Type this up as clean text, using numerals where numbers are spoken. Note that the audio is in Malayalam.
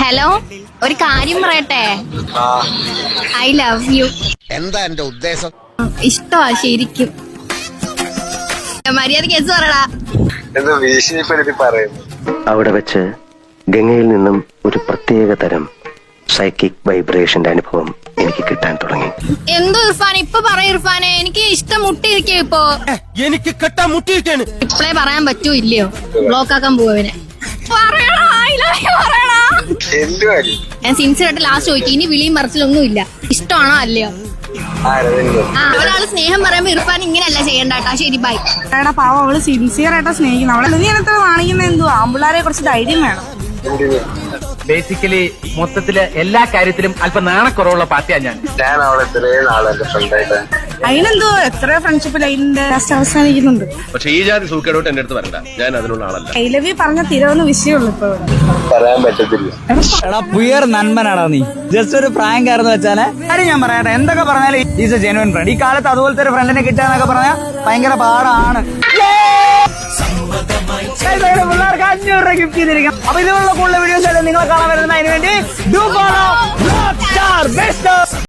ഹലോ, ഒരു കാര്യം പറയട്ടെ. I love you. എന്താ എന്റെ ഉദ്ദേശം? ഇഷ്ടമാ ശരിക്കും. മര്യാദ കേസ് പറയടാ. അവിടെ വെച്ച് ഗംഗയിൽ നിന്നും ഒരു പ്രത്യേക തരം സൈക്കിക് വൈബ്രേഷന്റെ അനുഭവം എനിക്ക് കിട്ടാൻ തുടങ്ങി. എന്തോ ഇർഫാൻ ഇപ്പൊ പറയും. ഇർഫാനെ, എനിക്ക് ഇഷ്ടം മുട്ടിയിരിക്കും. ഇപ്പൊ എനിക്ക് കെട്ടാൻ മുട്ടിയിരിക്കാണ്. ഇപ്പളേ പറയാൻ പറ്റൂ ഇല്ലയോ? ബ്ലോക്ക് ആക്കാൻ പോവനെ. ഞാൻ സിൻസിയറായിട്ട് ലാസ്റ്റ് ചോദിക്കും. ഇനി വിളിയും മറിച്ചിലൊന്നും ഇല്ല. ഇഷ്ടമാണോ അല്ലയോ? ഒരാള് സ്നേഹം പറയുമ്പോ ഇർഫാൻ ഇങ്ങനെയല്ല ചെയ്യണ്ടാട്ടാ. ശരി, ബൈ. പാവം, അവള് സിൻസിയർ ആയിട്ടാ സ്നേഹിക്കുന്നത്. അവളെ നീ എത്ര കാണിക്കുന്ന എന്തുവാ? ആമ്പിള്ളാരെ കുറച്ച് ധൈര്യം വേണം. ബേസിക്കലി മൊത്തത്തില് എല്ലാ കാര്യത്തിലും അല്പം നാണക്കുറവുള്ള പാർട്ടിയാണ് ഞാൻ അവളെ ഇത്രയും നാളെ എന്റെ ഫ്രണ്ടായിട്ട്. അതിനെന്തോ എത്ര ഫ്രണ്ട്ഷിപ്പിൽ അതിന്റെ ലാസ്റ്റ് അവസാനിക്കുന്നുണ്ട്. പക്ഷെ ഈ ജാതി സൂക്കേടോട്ട് എന്റെ അടുത്ത് വരണ്ട, ഞാൻ അതിനുള്ള ആളല്ല. ഐ ലവ് യു പറഞ്ഞ തിരവെന്ന് വിഷയമുള്ളൂ ഇപ്പൊ. പറയാൻ പറ്റത്തില്ല. എടാ പുയർ നന്മനാടാ നീ. ജസ്റ്റ് ഒരു പ്രാങ്ക് ആയിരുന്നു വെച്ചാല് കാര്യം ഞാൻ പറയട്ടെ. എന്തൊക്കെ പറഞ്ഞാലും ഈസ് എ ജെന്യുവൻ ഫ്രണ്ട്. ഈ കാലത്ത് അതുപോലത്തെ ഒരു ഫ്രണ്ടിനെ കിട്ടാന്നൊക്കെ പറഞ്ഞാൽ ഭയങ്കര പാടാണ്. പിള്ളേർക്ക് 500 രൂപ ഗിഫ്റ്റ് ചെയ്തിരിക്കാം. അപ്പൊ ഇതുപോലുള്ള കൂടുതൽ വീഡിയോസ് നിങ്ങളെ കാണാൻ വരുന്ന അതിന് വേണ്ടി